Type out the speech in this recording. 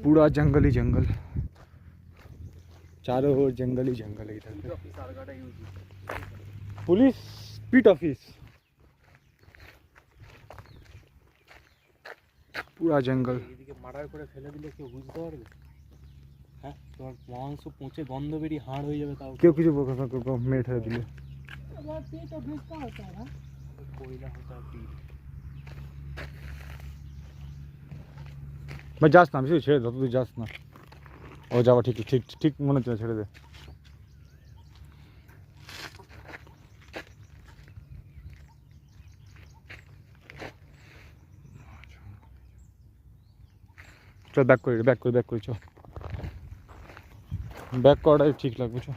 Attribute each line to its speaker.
Speaker 1: पूरा जंगल ही जंगल, चारों ओर जंगल ही जंगल है इधर पे। पुलिस पीट ऑफिस, पूरा जंगल।
Speaker 2: মার্ডার করে ফেলে দিলে কেউ বুঝতে পারবে? হ্যাঁ, তোমার মাংস পচে গন্ধ বেরিয়ে হাড় হয়ে যাবে, তাও
Speaker 1: কেউ কিছু মেরে ঠেলে দিলে।
Speaker 2: कोयला होता है पीठ।
Speaker 1: ভাই যাস না, বেশি ছেড়ে দে, তুই যাস না। ও যাওয়া ঠিক ঠিক ঠিক মনে হচ্ছে, ছেড়ে দে। চল ব্যাক করি, ব্যাক করি, ব্যাক করি, চল ব্যাক করাটাই ঠিক লাগবে, চল।